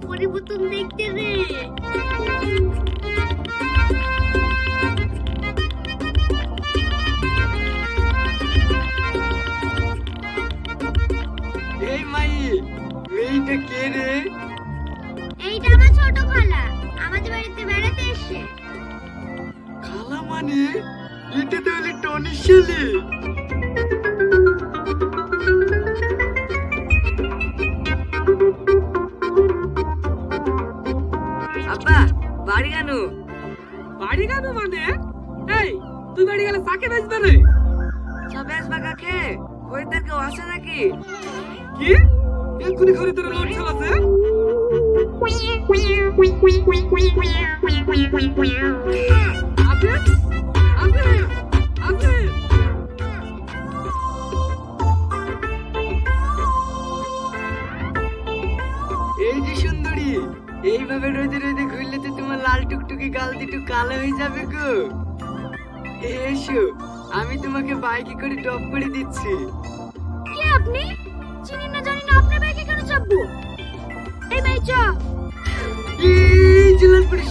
পরিবর্তন দেখতে রে। এই মাই, মেয়েটা কে রে? এইটা আমার ছোট খালা, আমাদের বাড়িতে বেড়াতে এসেছে। খালা মানে এটা তাহলে টনির ছেলে। আব্বা বাড়ি কেন? বাড়ি কেন মানে? এই তুই বাড়ি গেলে চাকে বেচবে রে? সব বেচবা কাকে? খরিদ্দার কেউ আসে নাকি? কি এক্ষুনি ঘরে তোর লোড চালাছে? আবে আবে আবে এই যে সুন্দরী, এইভাবে রোদে রোদে ঘুরলে তো তোমার লাল টুকটুকি গাল দুটো কালো হয়ে যাবে গো। এসো, আমি তোমাকে বাইকে করে ড্রপ করে দিচ্ছি। কে আপনি? চিনি না জানি না, আপনার বাইকে কেন চাপবো? এই ভাই চ। এই জলালপুরে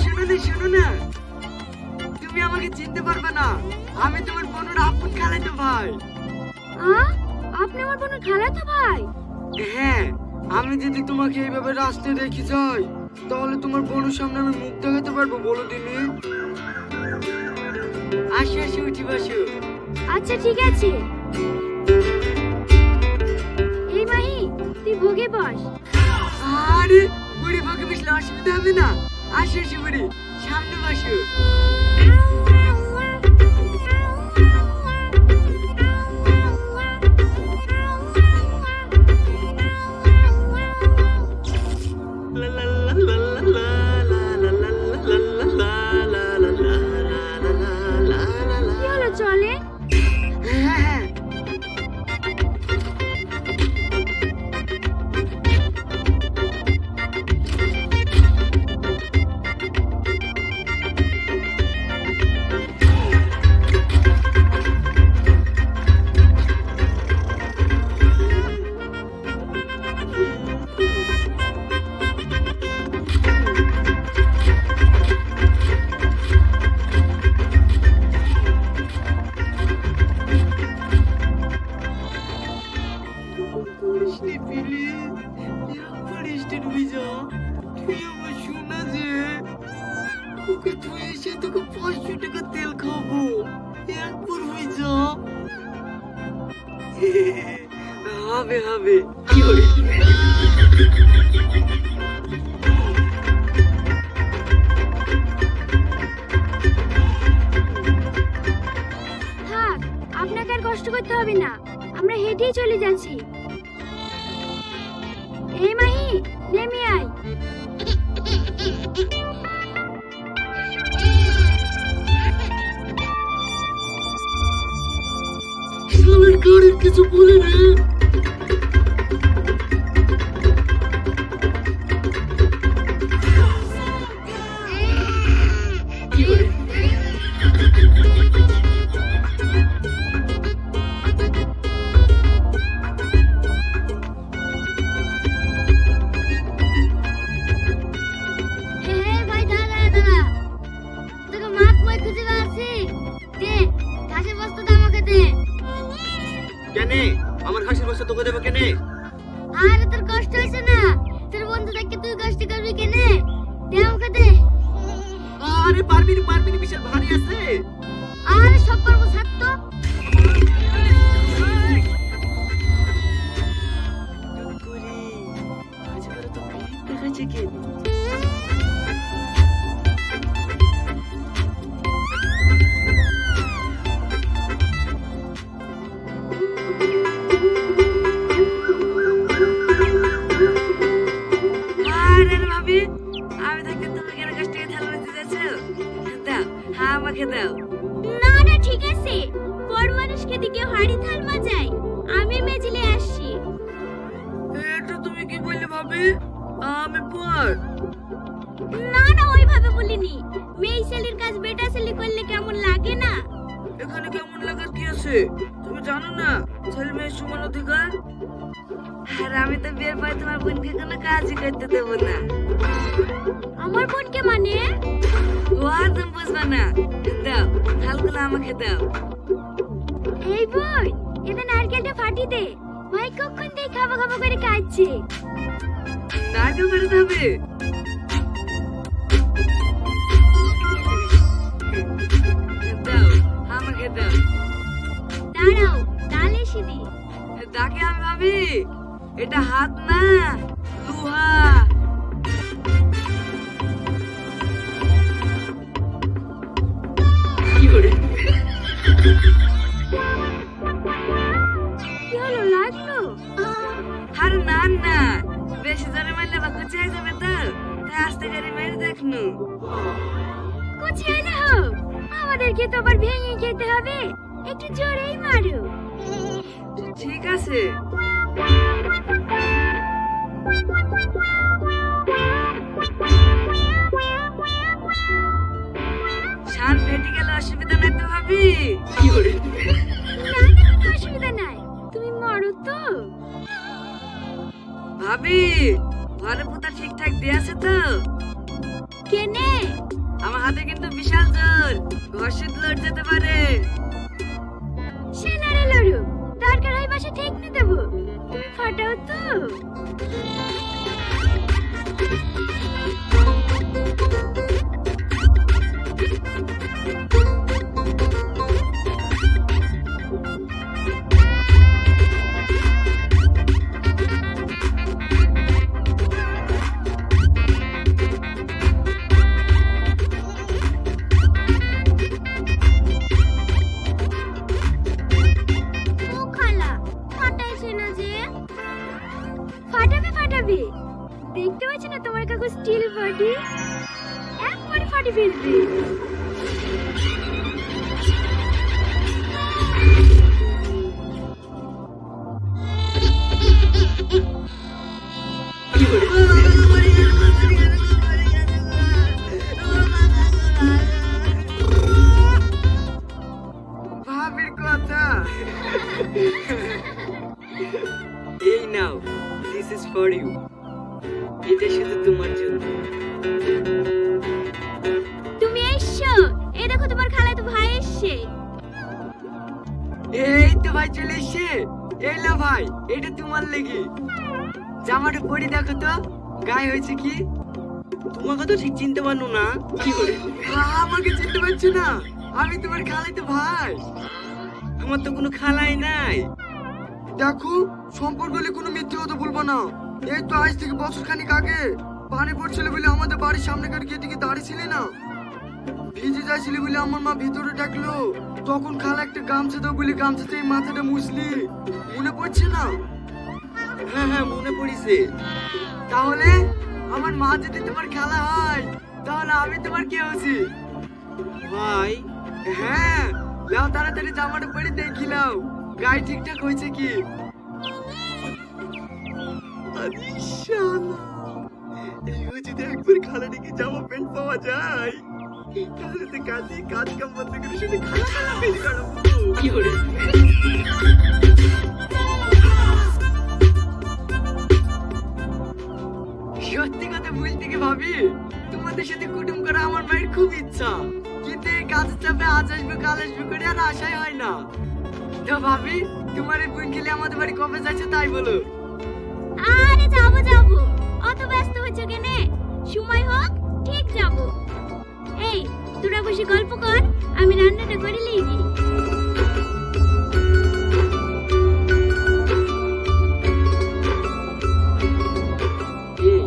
শোনো না, তুমি আমাকে চিনতে পারবে না। আমি তোমার বোনের আপন খালাতো ভাই। আপনি আমার বোনের খালাতো ভাই? হ্যাঁ, আমি যদি তোমাকে এইভাবে রাস্তায় রেখে যাই তাহলে তোমার বোনের সামনে আমি মুখ দেখাতে পারবো বলো দিনি? আসো আসো, উঠি বসো। আচ্ছা ঠিক আছে। এই মাহি, তুই ভোগে বস। আরে বুড়ি ভোগে বসলে অসুবিধা হবে না। আসো আসো বুড়ি, সামনে বসো। কি হলো, চলে? হ্যাঁ, তেল খাবো, একবার হয়ে যা। হবে হবে, কি হবে? থাক, আপনাকে আর কষ্ট করতে হবে না, আমরা হেঁটেই চলে যাচ্ছি। এই মাহি, নেমে আয়। শালার গাড়ির কিছু বলি রে। ভাই দাঁড়া দাঁড়া, তোকে মাছ মই খুঁজে পাচ্ছি। দে, ঘাসের বস্তাটা আমাকে দে। কেনে আমার ঘাসের বস্তা তোকে দেবো কেনে? আর তোর কষ্ট হয়েছে না? তোর বন্ধু দেখে তুই কষ্ট করবি কেনে? দে আমাকে দে। আরে পারবি না, বিশাল ভারী আছে। আর সব পারবো, ছাড় তো। আমি থাকতে তুমি কেন কাছ থেকে থালা নিতে যাচ্ছ? দাও, হ্যাঁ আমাকে দাও। না না ঠিক আছে, পর মানুষকে দিকে হাড়ি থাল মাজাই, আমি মেজিলে আসছি। এটা তুমি কি বললে ভাবি? আমি পর। না না ওইভাবে বলিনি, মেয়ে ছেলের কাজ বেটা ছেলে করলে কেমন লাগে না? এখানে কেমন লাগার কি আছে? তুমি জানো না ছেলে মেয়ের সমান অধিকার? আর আমি তো বিয়ের পরে তোমার বোনকে কোনো কাজই করতে দেবো না। আমার বোনকে মানে? ও আর তুমি বুঝবে না। দাও থালগুলো আমাকে দাও। এই বোন, এটা নারকেলটা ফাটি দে। ভাই কখন থেকে খাবো খাবো করে খাচ্ছে। নারকেল ফাটাতে হবে? দাও আমাকে দাও। দাঁড়াও, ডাল এসে দি। ডাকে আমি ভাবি এটা হাত না লোহা। কি হলো, লাগলো? আরে না না, বেশি জোরে মারলে বা কুচি হয়ে যাবে তো, তাই আস্তে করে মেরে দেখনু। কুচি হলে হোক, আমাদেরকে তো আবার ভেঙে খেতে হবে। একটু জোরেই মারো। ঠিক আছে। শান ফেটে গেলে অসুবিধা নাই তো ভাবি? না না, কোনো অসুবিধা নাই, তুমি মরো তো। ভাবি ঘরে পোতা ঠিকঠাক দিয়ে আছে তো? কেনে? আমার হাতে কিন্তু বিশাল জোর, ঘর শীত লড় যেতে পারে। সে লড়ে লড়ু, দরকার হয় বাসা ঠেকনি দেবো। তুমি ফাটাও তো। ও খালা, ফাটাইছে না যে? ফাটাবে ফাটাবে, দেখতে পাচ্ছ না তোমার কাকু স্টিল বডি, একবারে ফাটি ফেলবে। ভাবির কথা। এই নাও, দিস ইজ ফর ইউ। এটা শুধু তোমার জন্য। তুমি এসছো, এই দেখো তোমার খালাতো ভাই এসছে। এই তো ভাই চলে এসছে। এই না ভাই, এটা তোমার লেগে। জামাটা পরে দেখো তো গায়ে হয়েছে কি। তোমাকে তো ঠিক চিনতে পারলো না। কি করে আমাকে চিনতে পারছো না? আমি তোমার খালাতো ভাই। আমার তো কোনো খালাই নাই। দেখো, সম্পর্ক হলে কোনো মিথ্যে কথা বলবো না। এই তো আজ থেকে বছর খানিক আগে পানি পড়ছিল বলে আমাদের বাড়ির সামনেকার গেটে গিয়ে দাঁড়িয়েছিলি না, ভিজে যাচ্ছিলি বলে আমার মা ভিতরে ডাকলো। তখন খালা একটা গামছা দাও বলে গামছাতে মাথাটা মুছলি, মনে পড়ছে না? হ্যাঁ হ্যাঁ, মনে পড়িছে। তাহলে আমার মা যদি তোমার খালা হয়, তাহলে আমি তোমার কি হচ্ছি ভাই? হ্যাঁ, লাও তাড়াতাড়ি জামাটা পরে দেখিলাও গায়ে ঠিকঠাক হয়েছে কি। আরে শালা, এইভাবে যদি একবার খালা ডেকে জামা প্যান্ট পাওয়া যায়, তাহলে তো কাজ কাম বন্ধ করে শুধু খালা খালা ফিল করাবো। কি করে সত্যি কথা বলতে কি ভাবি, তোমাদের সাথে কুটুম করা আমার মায়ের খুব ইচ্ছা, কিন্তু এই কাজের চাপে আজ আসবে কাল আসবে করে আর আশাই হয় না। তো ভাবি, তোমার এই বোন খেলে আমাদের বাড়ি কবে যাচ্ছে তাই বলো। আরে যাবো যাবো, অত ব্যস্ত হচ্ছ কেনে? সময় হোক ঠিক যাবো। এই তোরা বসে গল্প কর, আমি রান্নাটা করে লিখি। এই,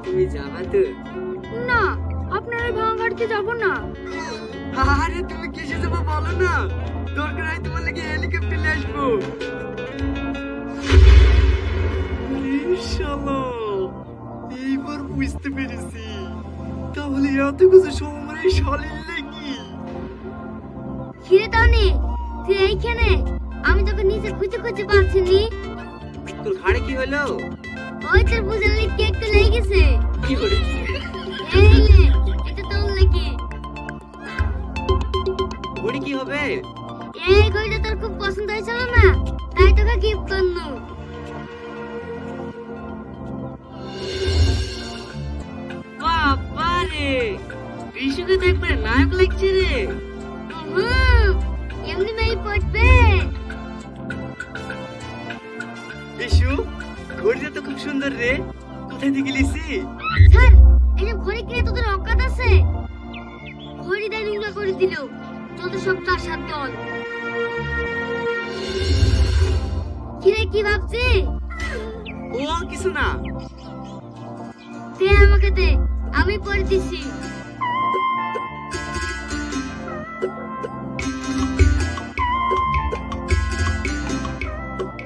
তুমি যাবা তো? না, আপনারা ভাঙাড়তে যাবো না। আরে তুমি কিসে যাবো বলো না, দরকার হয় তোমার লাগে হেলিকপ্টারে আসবো। শালা, এইবার বুঝতে পেরেছি, তাহলে এত কিছু সময় শালির লাগি। ফিরে দাও নে, তুই এইখানে, আমি তোকে নিচে খুঁজে খুঁজে পাচ্ছি নি। তোর ঘাড়ে কি হলো? ওই তোর বুঝার লিখতে একটু লেগে গেছে। কি করে? এই লে, এটা তোর লেগে। ঘড়ি কি হবে? এই ঘড়িটা তোর খুব পছন্দ হয়েছিল না, তাই তোকে গিফট করলো। বিশুকে তো একবারে নায়ক লাগছে রে। এমনি মেয়ে পড়বে। বিশু, ঘড়িটা তো খুব সুন্দর রে, কোথায় থেকে লিসি? স্যার, এই ঘড়ি কিনে তোদের অকাত আছে? ঘড়ি দেয় নোংরা করে দিল, যত সব তার সাথে দল। কিরে কি ভাবছি? ও কিছু না। দে আমাকে দে, আমি পরে দিছি।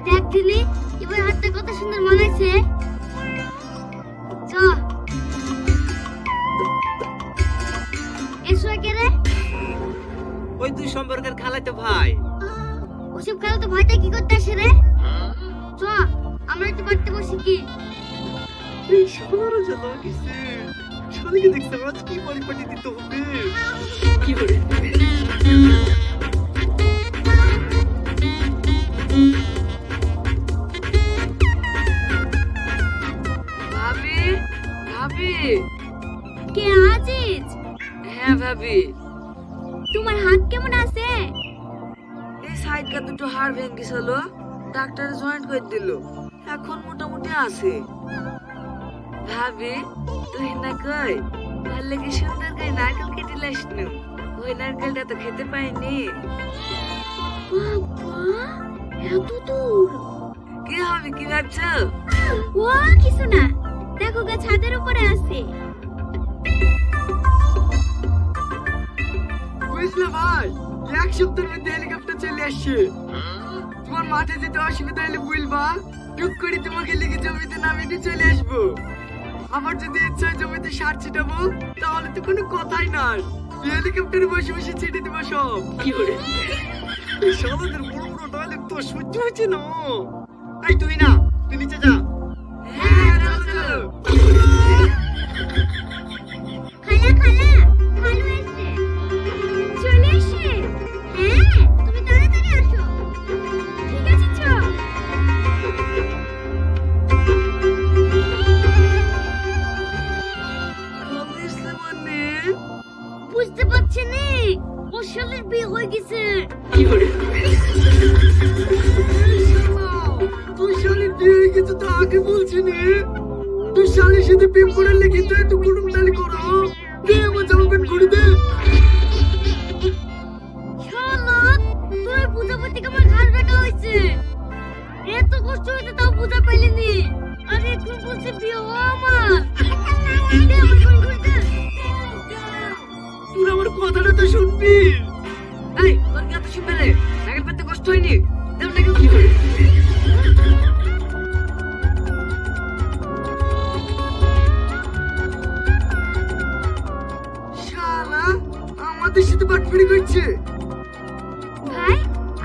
দেখ দিলি, এবার হাতটা কত সুন্দর মানাইছে। চ এসো কে রে? ওই দুই সম্পর্কের খালাতো ভাই। ওসব খেলা তো ভাইটা কি করতে আসে রে? চ আমরা একটু বাড়তে বসি কি? এই সবার জ্বালা কিসে? শালিকে দেখতে আজ কি পরিপাটি দিতে হবে? কি করে? ভাবি, ভাবি। কে আজিজ? হ্যাঁ ভাবি। তোমার হাত কেমন আছে? এই সাইডটা দুটো হাড় ভেঙে গেছিল, ডাক্তার জয়েন্ট করে দিল, এখন মোটামুটি আছে। ভাবি তুই না কই ভাল লাগে সুন্দর করে নারকেল কেটে লাসনু, ওই নারকেলটা তো খেতে পাইনি। বাবা, এত দূর? কি হবে কি ভাবছো? ও কিছু না, দেখো গা ছাদের উপরে আছে। বুঝলে ভাই, এক সপ্তাহের মধ্যে হেলিকপ্টার চলে আসছে। তোমার মাঠে যেতে অসুবিধা হলে বলবা, টুক করে তোমাকে লিখে জমিতে নামিয়ে দিয়ে চলে আসবো। আমার যদি ইচ্ছা হয় জমিতে সার ছিটাবো, তাহলে তো কোনো কথাই নাই, হেলিকপ্টারে বসে বসে ছিটে দেবো সব। কি করে? এই শালাদের বড় বড় ডায়লগ তো সহ্য হচ্ছে না। এই তুই না, তুই নিচে যা। হ্যাঁ চলো চলো। খালা খালা, খালু এসে চলে এসে। হ্যাঁ তুমি তাড়াতাড়ি আসো। ঠিক আছে চ। কবে আসলে মানে? বুঝতে পারছি নি, ওর শালের বিয়ে হয়ে গেছে। কি করে? তুই শালির বিয়ে হয়ে গেছে তো আগে বলছিনি? তুই শালির সাথে প্রেম করে লেগে তো এত কুটুম টালি করো। দে আমার জামা প্যান্ট করে দে। শালা, তোর পূজা করতে আমার ঘাড় ব্যথা হয়েছে। এত কষ্ট হয়েছে তাও পূজা পাইলিনি। আরে এখন বলছে বিয়ে হওয়া আমার। দে আমার ফোন করে দে। তুই আমার কথাটা তো শুনবি। এই তোর কি এত শুনবে রে? নারকেল পেতে কষ্ট হয়নি? দেখ নারকেল কি করে? শালা আমাদের সাথে বাটফারি করছে। ভাই,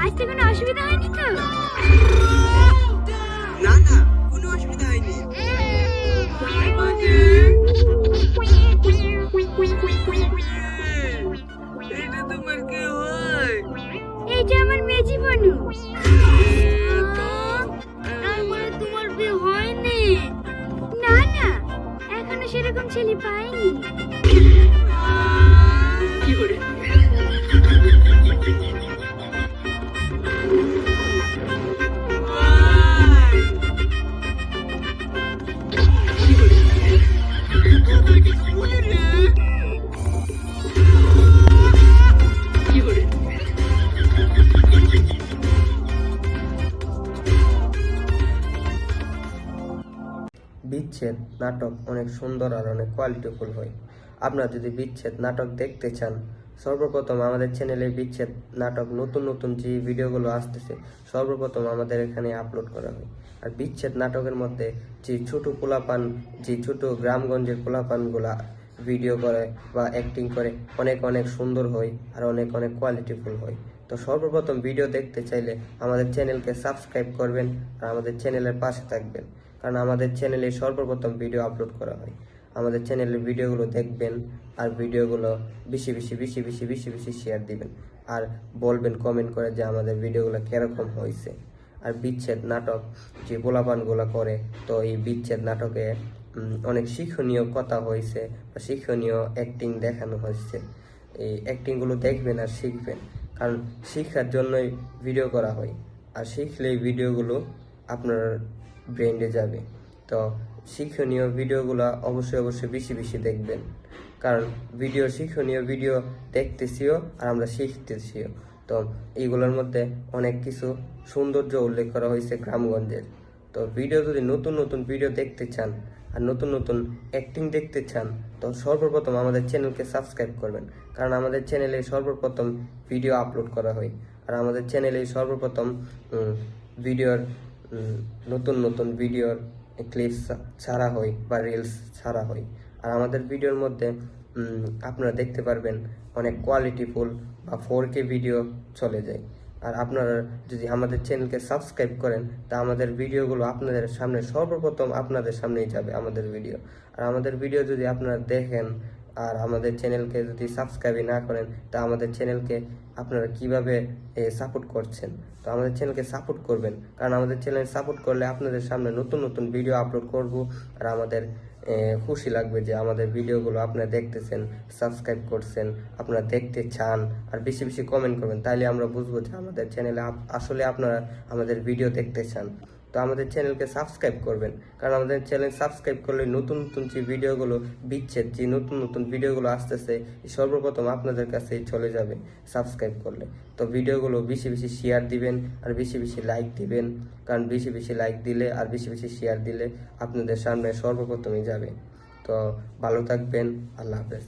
আসতে কোনো অসুবিধা হয়নি তো? না না, কোনো অসুবিধা হয়নি। এটা তোমার কে হয়? এইটা আমার মেজি বনু। তার মানে তোমার বিয়ে হয়নি? না না, এখনো সেরকম ছেলে পাইনি। কি করে? কি করে? কি করে? বিচ্ছেদ নাটক অনেক সুন্দর আর অনেক কোয়ালিটিফুল হয়। আপনারা যদি বিচ্ছেদ নাটক দেখতে চান, সর্বপ্রথম আমাদের চ্যানেলে বিচ্ছেদ নাটক নতুন নতুন যে ভিডিওগুলো আসতেছে সর্বপ্রথম আমাদের এখানে আপলোড করা হয়। আর বিচ্ছেদ নাটকের মধ্যে যে ছোট পোলাপান, যে ছোট গ্রামগঞ্জের পোলাপানগুলা ভিডিও করে বা অ্যাক্টিং করে অনেক অনেক সুন্দর হয় আর অনেক অনেক কোয়ালিটিফুল হয়। তো সর্বপ্রথম ভিডিও দেখতে চাইলে আমাদের চ্যানেলকে সাবস্ক্রাইব করবেন আর আমাদের চ্যানেলের পাশে থাকবেন, কারণ আমাদের চ্যানেলে সর্বপ্রথম ভিডিও আপলোড করা হয়। আমাদের চ্যানেলের ভিডিওগুলো দেখবেন আর ভিডিওগুলো বেশি বেশি বেশি বেশি বেশি বেশি শেয়ার দিবেন আর বলবেন কমেন্ট করে যে আমাদের ভিডিওগুলো কীরকম হয়েছে। আর বিচ্ছেদ নাটক যে পোলাপানগুলো করে, তো এই বিচ্ছেদ নাটকে অনেক শিক্ষণীয় কথা হয়েছে বা শিক্ষণীয় অ্যাক্টিং দেখানো হয়েছে। এই অ্যাক্টিংগুলো দেখবেন আর শিখবেন, কারণ শিক্ষার জন্যই ভিডিও করা হয়, আর শিখলে এই ভিডিওগুলো আপনার ব্রেন্ডে যাবে। তো শিক্ষণীয় ভিডিওগুলো অবশ্যই বেশি বেশি দেখবেন, কারণ শিক্ষণীয় ভিডিও দেখতেছিও আর আমরা শিখতেছিও। তো এইগুলোর মধ্যে অনেক কিছু সৌন্দর্য উল্লেখ করা হয়েছে গ্রামগঞ্জের। তো যদি নতুন ভিডিও দেখতে চান আর নতুন অ্যাক্টিং দেখতে চান, তো সর্বপ্রথম আমাদের চ্যানেলকে সাবস্ক্রাইব করবেন, কারণ আমাদের চ্যানেলে সর্বপ্রথম ভিডিও আপলোড করা হয়। আর আমাদের চ্যানেলে সর্বপ্রথম ভিডিওর নতুন ভিডিওর ক্লিপস ছাড়া হয় বা রিলস ছাড়া হয়। আর আমাদের ভিডিওর মধ্যে আপনারা দেখতে পারবেন অনেক কোয়ালিটিফুল বা 4K ভিডিও চলে যায়। আর আপনারা যদি আমাদের চ্যানেলকে সাবস্ক্রাইব করেন, তা আমাদের ভিডিওগুলো আপনাদের সামনে সর্বপ্রথম আপনাদের সামনেই যাবে আমাদের ভিডিও। আর আমাদের ভিডিও যদি আপনারা দেখেন আর আমাদের চ্যানেলকে যদি সাবস্ক্রাইব না করেন, তা আমাদের চ্যানেলকে আপনারা কিভাবে সাপোর্ট করছেন? তো আমাদের চ্যানেলকে সাপোর্ট করবেন, কারণ আমাদের চ্যানেল সাপোর্ট করলে আপনাদের সামনে নতুন ভিডিও আপলোড করব। আর আমাদের খুশি লাগবে যে আমাদের ভিডিওগুলো আপনারা দেখতেছেন, সাবস্ক্রাইব করছেন, আপনারা দেখতে চান, আর বেশি কমেন্ট করবেন। তাইলে আমরা বুঝবো যে আমাদের চ্যানেলে আসলে আপনারা আমাদের ভিডিও দেখতে চান। তো আমাদের চ্যানেলকে সাবস্ক্রাইব করবেন, কারণ আমাদের চ্যানেল সাবস্ক্রাইব করলে নতুন যে ভিডিওগুলো বিচ্ছেদ, যে নতুন ভিডিওগুলো আসতেছে সর্বপ্রথম আপনাদের কাছে চলে যাবে সাবস্ক্রাইব করলে। তো ভিডিওগুলো বেশি শেয়ার দিবেন আর বেশি লাইক দিবেন, কারণ বেশি লাইক দিলে আর বেশি শেয়ার দিলে আপনাদের সামনে সর্বপ্রথমই যাবে। তো ভালো থাকবেন, আল্লাহ হাফেজ।